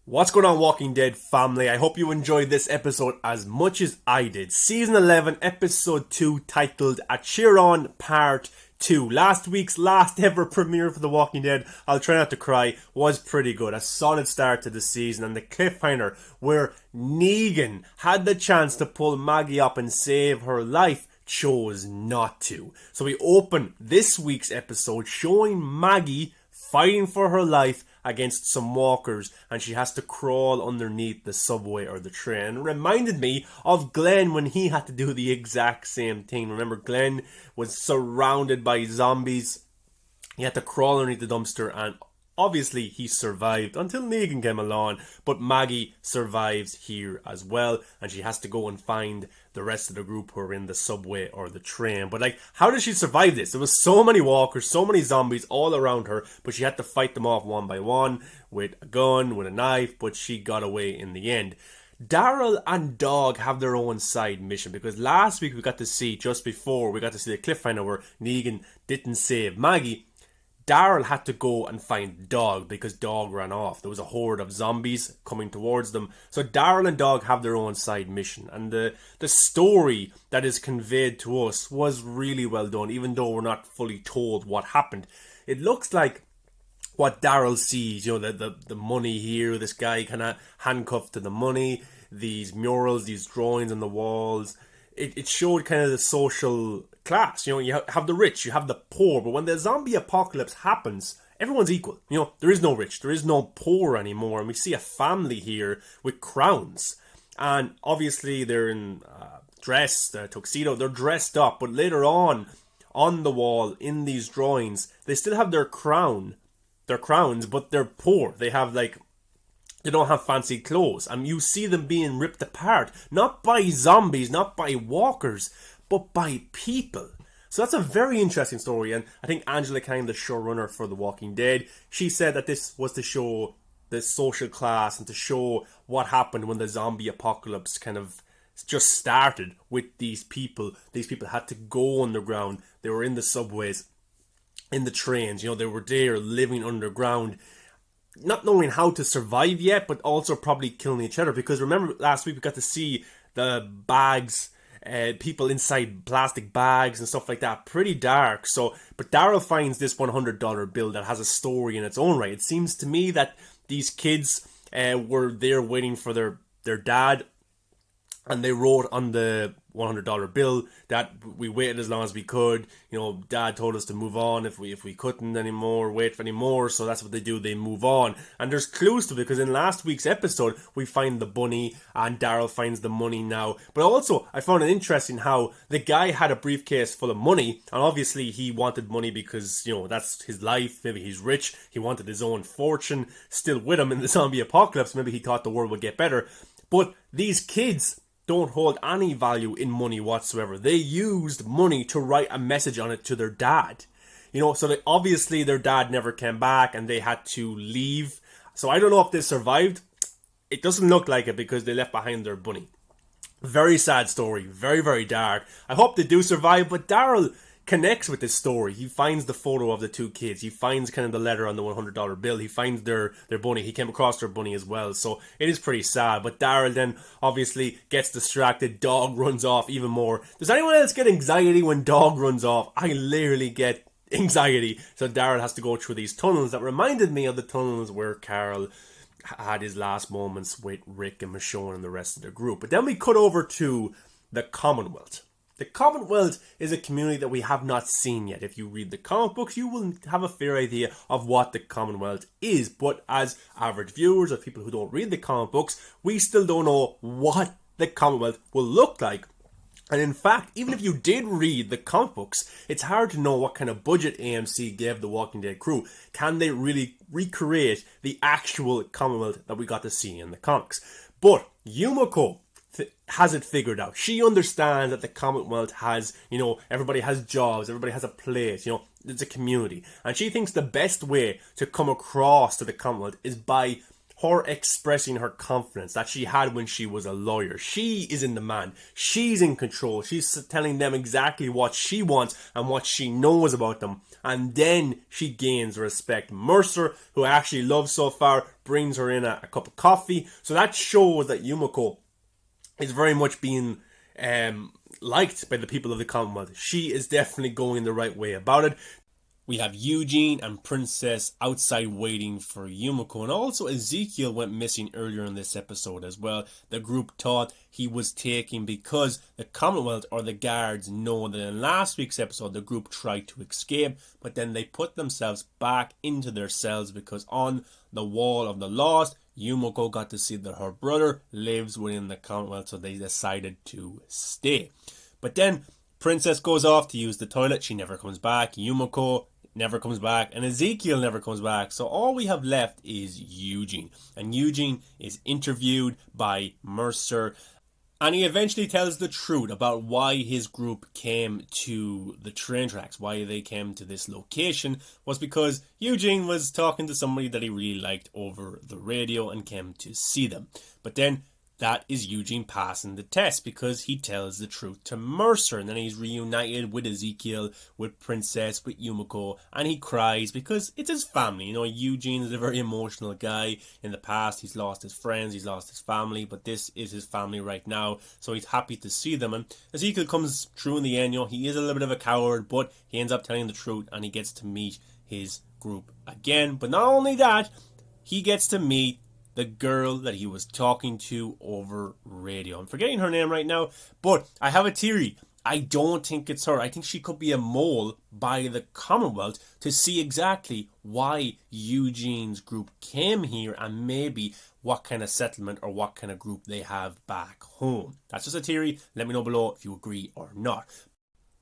What's going on, Walking Dead family? I hope you enjoyed this episode as much as I did. Season 11, episode 2, titled A Cheer On Part 2. Last week's last ever premiere for The Walking Dead, I'll try not to cry, was pretty good. A solid start to the season, and the cliffhanger where Negan had the chance to pull Maggie up and save her life chose not to. So we open this week's episode showing Maggie fighting for her life against some walkers, and she has to crawl underneath the subway or the train. It reminded me of Glenn when he had to do the exact same thing. Remember, Glenn was surrounded by zombies. He had to crawl underneath the dumpster, and obviously he survived until Negan came along, but Maggie survives here as well, and she has to go and find the rest of the group who are in the subway or the train. But how did she survive this? There was so many walkers, so many zombies all around her, but she had to fight them off one by one with a gun, with a knife, but she got away in the end. Daryl and Dog have their own side mission, because last week we got to see, just before, we got to see the cliffhanger where Negan didn't save Maggie. Daryl had to go and find Dog because Dog ran off. There was a horde of zombies coming towards them. So Daryl and Dog have their own side mission. And the story that is conveyed to us was really well done, even though we're not fully told what happened. It looks like what Daryl sees, the money here, this guy kind of handcuffed to the money, these murals, these drawings on the walls. It showed kind of the social class. You have the rich, you have the poor, but when the zombie apocalypse happens, everyone's equal. There is no rich, there is no poor anymore, and we see a family here with crowns. And obviously they're in dress, tuxedo, they're dressed up, but later on the wall, in these drawings, they still have their crowns, but they're poor. They have they don't have fancy clothes, and you see them being ripped apart, not by zombies, not by walkers, but by people. So that's a very interesting story, and I think Angela Kang, the showrunner for The Walking Dead, she said that this was to show the social class and to show what happened when the zombie apocalypse kind of just started with these people. These people had to go underground. They were in the subways, in the trains, they were there living underground, not knowing how to survive yet, but also probably killing each other. Because remember, last week we got to see the bags, people inside plastic bags and stuff like that. Pretty dark. But Daryl finds this $100 bill that has a story in its own right. It seems to me that these kids were there waiting for their dad, and they wrote on the $100 bill that we waited as long as we could. Dad told us to move on if we couldn't anymore, wait for any more. So that's what they do. They move on. And there's clues to it, because in last week's episode, we find the bunny and Daryl finds the money now. But also, I found it interesting how the guy had a briefcase full of money, and obviously he wanted money because, that's his life. Maybe he's rich. He wanted his own fortune still with him in the zombie apocalypse. Maybe he thought the world would get better. But these kids don't hold any value in money whatsoever. They used money to write a message on it to their dad. So obviously their dad never came back and they had to leave. So I don't know if they survived. It doesn't look like it because they left behind their bunny. Very sad story. Very, very dark. I hope they do survive, but Daryl connects with this story. He finds the photo of the two kids. He finds kind of the letter on the $100 bill. He finds their bunny. He came across their bunny as well. So it is pretty sad. But Daryl then obviously gets distracted. Dog runs off even more. Does anyone else get anxiety when Dog runs off? I literally get anxiety. So Daryl has to go through these tunnels that reminded me of the tunnels where Carl had his last moments with Rick and Michonne and the rest of the group. But then we cut over to the Commonwealth. The Commonwealth is a community that we have not seen yet. If you read the comic books, you will have a fair idea of what the Commonwealth is. But as average viewers, or people who don't read the comic books, we still don't know what the Commonwealth will look like. And in fact, even if you did read the comic books, it's hard to know what kind of budget AMC gave the Walking Dead crew. Can they really recreate the actual Commonwealth that we got to see in the comics? But Yumiko has it figured out. She understands that the Commonwealth has, everybody has jobs, everybody has a place, it's a community. And she thinks the best way to come across to the Commonwealth is by her expressing her confidence that she had when she was a lawyer. She is in demand. She's in control. She's telling them exactly what she wants and what she knows about them. And then she gains respect. Mercer, who I actually love so far, brings her in a cup of coffee. So that shows that Yumiko is very much being liked by the people of the Commonwealth. She is definitely going the right way about it. We have Eugene and Princess outside waiting for Yumiko. And also Ezekiel went missing earlier in this episode as well. The group thought he was taken because the Commonwealth or the guards know that in last week's episode the group tried to escape, but then they put themselves back into their cells because on the wall of the lost, Yumiko got to see that her brother lives within the Commonwealth, so they decided to stay. But then Princess goes off to use the toilet. She never comes back. Yumiko never comes back, and Ezekiel never comes back. So all we have left is Eugene, and Eugene is interviewed by Mercer, and he eventually tells the truth about why his group came to the train tracks, why they came to this location was because Eugene was talking to somebody that he really liked over the radio and came to see them. But then that is Eugene passing the test because he tells the truth to Mercer, and then he's reunited with Ezekiel, with Princess, with Yumiko, and he cries because it's his family. You know, Eugene is a very emotional guy. In the past, he's lost his friends, he's lost his family, but this is his family right now, so he's happy to see them. And Ezekiel comes through in the end. You know, he is a little bit of a coward, but he ends up telling the truth, and he gets to meet his group again. But not only that, he gets to meet the girl that he was talking to over radio. I'm forgetting her name right now, but I have a theory. I don't think it's her. I think she could be a mole by the Commonwealth to see exactly why Eugene's group came here and maybe what kind of settlement or what kind of group they have back home. That's just a theory. Let me know below if you agree or not.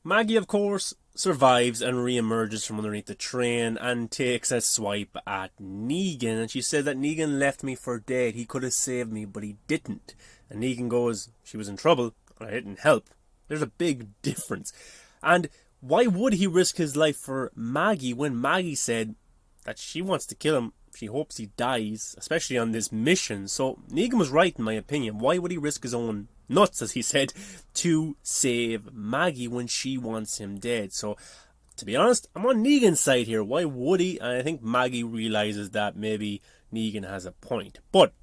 Maggie, of course, survives and re-emerges from underneath the train and takes a swipe at Negan, and she says that Negan left me for dead. He could have saved me, but he didn't. And Negan goes, she was in trouble and I didn't help. There's a big difference. And why would he risk his life for Maggie when Maggie said that she wants to kill him? She hopes he dies, especially on this mission. So Negan was right in my opinion. Why would he risk his own nuts, as he said, to save Maggie when she wants him dead? So to be honest, I'm on Negan's side here. Why would he? And I think Maggie realizes that maybe Negan has a point. But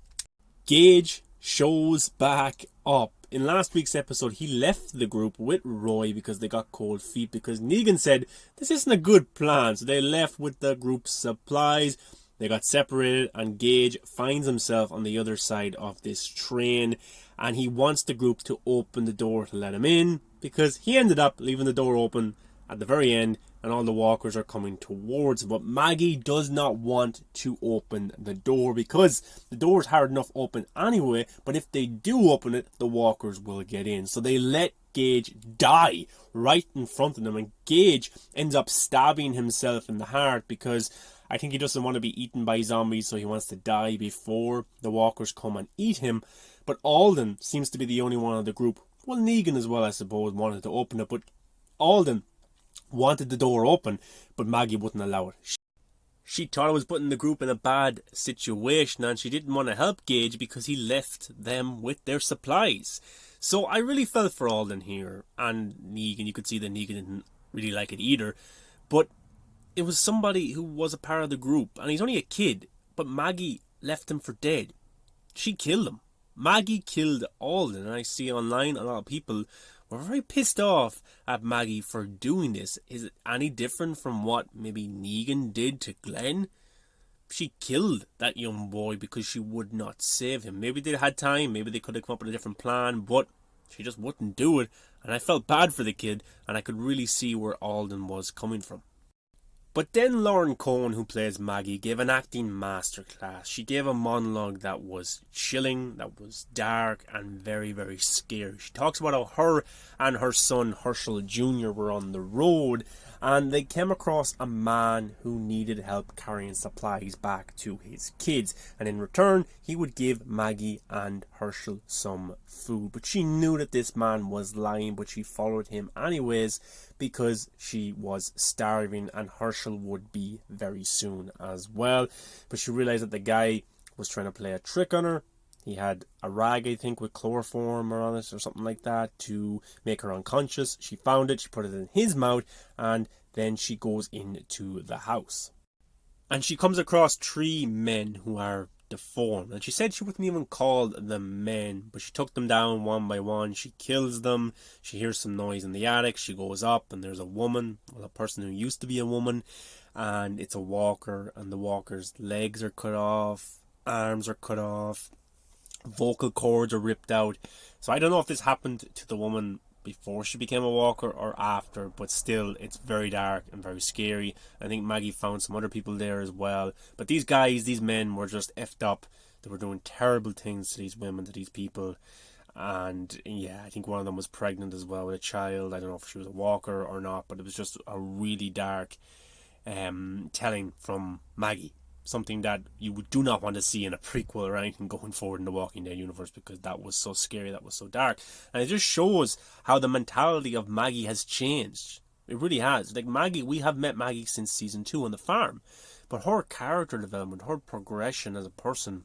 Gage shows back up. In last week's episode, he left the group with Roy because they got cold feet because Negan said this isn't a good plan. So they left with the group's supplies. They got separated, and Gage finds himself on the other side of this train, and he wants the group to open the door to let him in because he ended up leaving the door open at the very end, and all the walkers are coming towards him. But Maggie does not want to open the door because the door is hard enough open anyway, but if they do open it, the walkers will get in. So they let Gage die right in front of them, and Gage ends up stabbing himself in the heart because I think he doesn't want to be eaten by zombies, so he wants to die before the walkers come and eat him. But Alden seems to be the only one of the group. Well, Negan as well, I suppose, wanted to open it, but Alden wanted the door open, but Maggie wouldn't allow it. She thought it was putting the group in a bad situation, and she didn't want to help Gage because he left them with their supplies. So I really felt for Alden here, and Negan. You could see that Negan didn't really like it either, but it was somebody who was a part of the group, and he's only a kid, but Maggie left him for dead. She killed him. Maggie killed Alden, and I see online a lot of people were very pissed off at Maggie for doing this. Is it any different from what maybe Negan did to Glenn? She killed that young boy because she would not save him. Maybe they had time, maybe they could have come up with a different plan, but she just wouldn't do it, and I felt bad for the kid, and I could really see where Alden was coming from. But then Lauren Cohen, who plays Maggie, gave an acting masterclass. She gave a monologue that was chilling, that was dark, and very, very scary. She talks about how her and her son Herschel Jr. were on the road, and they came across a man who needed help carrying supplies back to his kids. And in return, he would give Maggie and Herschel some food. But she knew that this man was lying, but she followed him anyways because she was starving, and Herschel would be very soon as well. But she realized that the guy was trying to play a trick on her. He had a rag, I think, with chloroform or on it or something like that to make her unconscious. She found it, she put it in his mouth, and then she goes into the house. And she comes across 3 men who are deformed. And she said she wouldn't even call them men, but she took them down one by one. She kills them. She hears some noise in the attic. She goes up and there's a woman, well, a person who used to be a woman, and it's a walker, and the walker's legs are cut off, arms are cut off, vocal cords are ripped out. So I don't know if this happened to the woman before she became a walker or after, but still, it's very dark and very scary. I think Maggie found some other people there as well. But these guys, these men, were just effed up. They were doing terrible things to these women, to these people. And yeah, I think one of them was pregnant as well with a child. I don't know if she was a walker or not, but it was just a really dark telling from Maggie. Something that you do not want to see in a prequel or anything going forward in the Walking Dead universe, because that was so scary, that was so dark. And it just shows how the mentality of Maggie has changed. It really has. Like Maggie, we have met Maggie since season 2 on the farm, but her character development, her progression as a person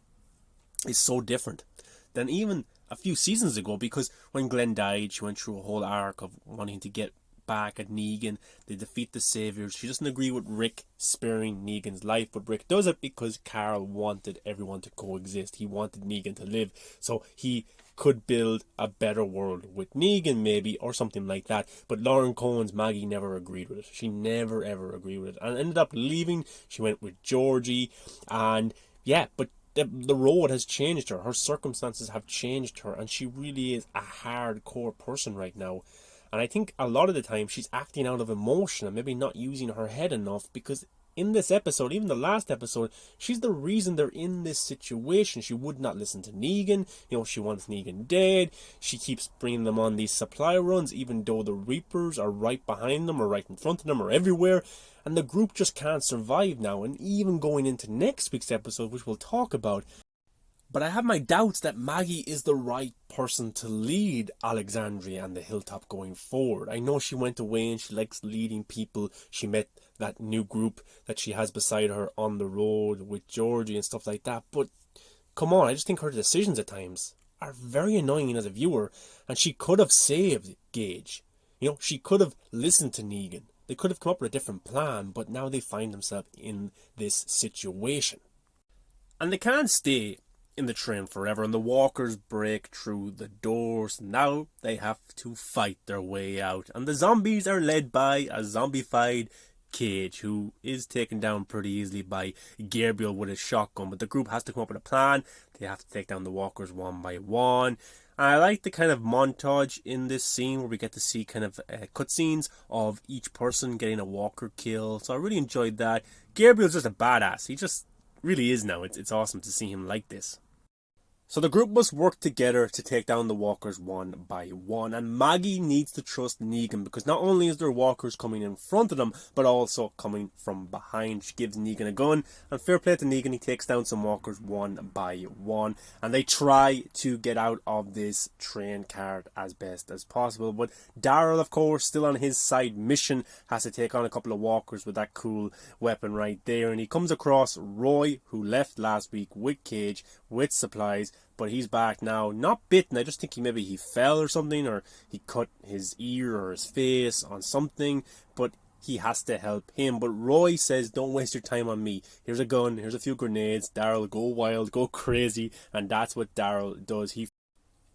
is so different than even a few seasons ago, because when Glenn died, she went through a whole arc of wanting to get back at Negan. They defeat the Saviors. She doesn't agree with Rick sparing Negan's life, but Rick does it because Carl wanted everyone to coexist. He wanted Negan to live, so he could build a better world with Negan maybe, or something like that. But Lauren Cohen's Maggie never agreed with it. She never ever agreed with it, and ended up leaving. She went with Georgie, and yeah, but the road has changed her. Her circumstances have changed her, and she really is a hardcore person right now. And I think a lot of the time she's acting out of emotion and maybe not using her head enough, because in this episode, even the last episode, she's the reason they're in this situation. She would not listen to Negan. You know, she wants Negan dead. She keeps bringing them on these supply runs, even though the Reapers are right behind them or right in front of them or everywhere. And the group just can't survive now. And even going into next week's episode, which we'll talk about, but I have my doubts that Maggie is the right person to lead Alexandria and the Hilltop going forward. I know she went away and she likes leading people. She met that new group that she has beside her on the road with Georgie and stuff like that. But come on, I just think her decisions at times are very annoying as a viewer. And she could have saved Gage. You know, she could have listened to Negan. They could have come up with a different plan, but now they find themselves in this situation. And they can't stay in the train forever, and the walkers break through the doors. Now they have to fight their way out, and the zombies are led by a zombified Cage, who is taken down pretty easily by Gabriel with his shotgun. But the group has to come up with a plan. They have to take down the walkers one by one. And I like the kind of montage in this scene where we get to see kind of cutscenes of each person getting a walker kill. So I really enjoyed that. Gabriel's just a badass. He just really is now. It's awesome to see him like this. So the group must work together to take down the walkers one by one, and Maggie needs to trust Negan, because not only is there walkers coming in front of them, but also coming from behind. She gives Negan a gun, and fair play to Negan, he takes down some walkers one by one, and they try to get out of this train cart as best as possible. But Daryl, of course, still on his side mission, has to take on a couple of walkers with that cool weapon right there, and he comes across Roy, who left last week with Cage, with supplies, but he's back now, not bitten. I just think maybe he fell or something, or he cut his ear or his face on something, but he has to help him. But Roy says, don't waste your time on me. Here's a gun, here's a few grenades. Daryl, go wild, go crazy. And that's what Daryl does. He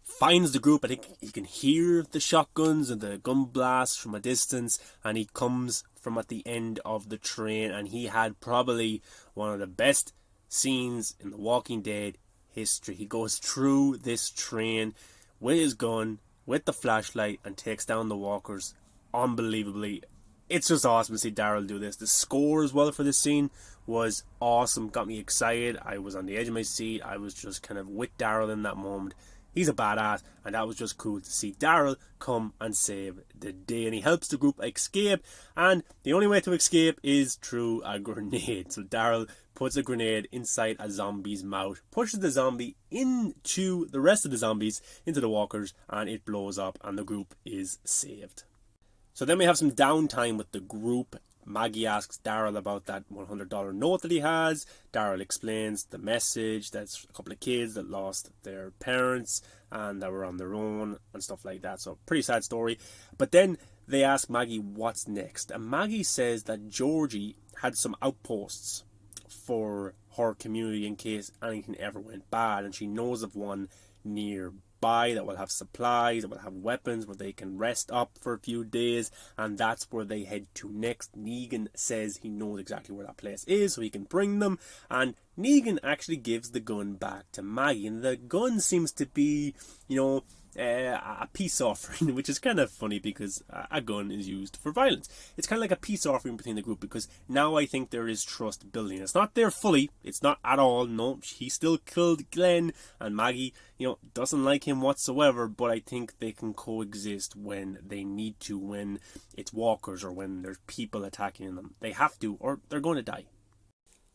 finds the group. I think he can hear the shotguns and the gun blasts from a distance, and he comes from at the end of the train, and he had probably one of the best scenes in The Walking Dead history. He goes through this train with his gun, with the flashlight, and takes down the walkers unbelievably. It's just awesome to see Daryl do this. The score as well for this scene was awesome, got me excited. I was on the edge of my seat. I was just kind of with Daryl in that moment. He's a badass, and that was just cool to see Daryl come and save the day. And he helps the group escape, and the only way to escape is through a grenade. So Daryl puts a grenade inside a zombie's mouth, pushes the zombie into the rest of the zombies, into the walkers, and it blows up, and the group is saved. So then we have some downtime with the group, Maggie asks Daryl about that $100 note that he has. Daryl explains the message. That's a couple of kids that lost their parents and that were on their own and stuff like that. So pretty sad story. But then they ask Maggie what's next. And Maggie says that Georgie had some outposts for her community in case anything ever went bad. And she knows of one nearby that will have supplies, that will have weapons, where they can rest up for a few days, and that's where they head to next. Negan says he knows exactly where that place is, so he can bring them, and Negan actually gives the gun back to Maggie, and the gun seems to be, a peace offering, which is kind of funny because a gun is used for violence. It's kind of like a peace offering between the group, because now I think there is trust building. It's not there fully, it's not at all, no, he still killed Glenn, and Maggie, doesn't like him whatsoever, but I think they can coexist when they need to, when it's walkers or when there's people attacking them. They have to, or they're going to die.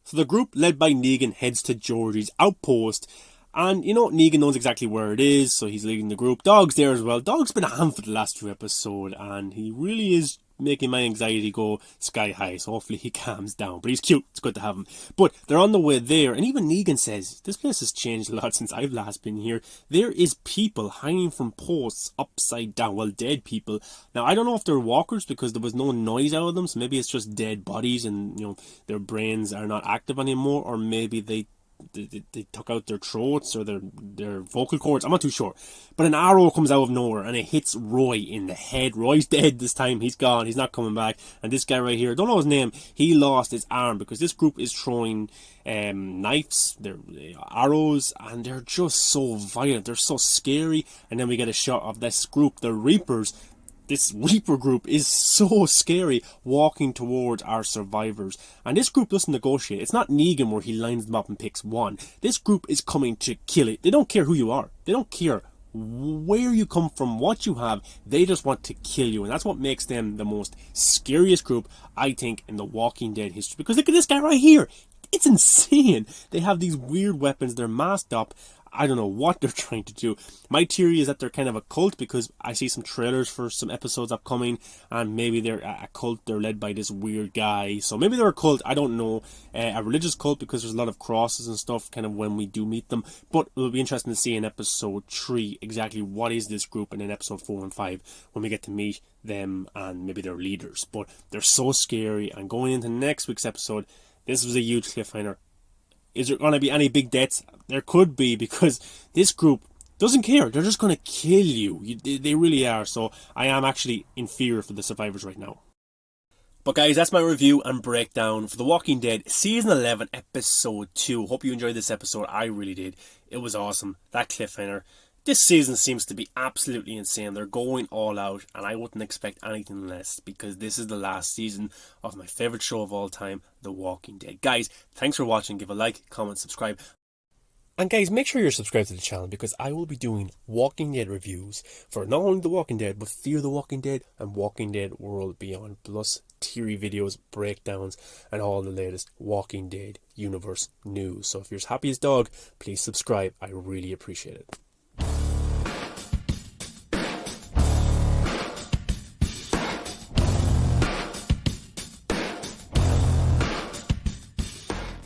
So the group led by Negan heads to Georgie's outpost. And, Negan knows exactly where it is, so he's leading the group. Dog's there as well. Dog's been a handful the last few episodes, and he really is making my anxiety go sky high, so hopefully he calms down. But he's cute. It's good to have him. But they're on the way there, and even Negan says, this place has changed a lot since I've last been here. There is people hanging from posts upside down. Well, dead people. Now, I don't know if they're walkers because there was no noise out of them, so maybe it's just dead bodies and, their brains are not active anymore, or maybe they took out their throats or their vocal cords. I'm not too sure. But an arrow comes out of nowhere and it hits Roy in the head. Roy's dead this time. He's gone. He's not coming back. And this guy right here, don't know his name, he lost his arm because this group is throwing knives, they're arrows, and they're just so violent. They're so scary. And then we get a shot of this group, the Reapers. This Reaper group is so scary, walking towards our survivors. And this group doesn't negotiate. It's not Negan where he lines them up and picks one. This group is coming to kill it. They don't care who you are. They don't care where you come from, what you have. They just want to kill you. And that's what makes them the most scariest group, I think, in the Walking Dead history. Because look at this guy right here. It's insane. They have these weird weapons. They're masked up. I don't know what they're trying to do. My theory is that they're kind of a cult because I see some trailers for some episodes upcoming, and maybe they're a cult. They're led by this weird guy. So maybe they're a cult. I don't know. A religious cult because there's a lot of crosses and stuff kind of when we do meet them. But it'll be interesting to see in episode 3 exactly what is this group, and in episode 4 and 5 when we get to meet them and maybe their leaders. But they're so scary. And going into next week's episode, this was a huge cliffhanger. Is there going to be any big deaths? There could be, because this group doesn't care. They're just going to kill you. They really are. So I am actually in fear for the survivors right now. But guys, that's my review and breakdown for The Walking Dead Season 11, Episode 2. Hope you enjoyed this episode. I really did. It was awesome. That cliffhanger. This season seems to be absolutely insane. They're going all out, and I wouldn't expect anything less, because this is the last season of my favourite show of all time, The Walking Dead. Guys, thanks for watching. Give a like, comment, subscribe. And guys, make sure you're subscribed to the channel, because I will be doing Walking Dead reviews for not only The Walking Dead, but Fear the Walking Dead and Walking Dead World Beyond, plus theory videos, breakdowns, and all the latest Walking Dead universe news. So if you're as happy as dog, please subscribe. I really appreciate it.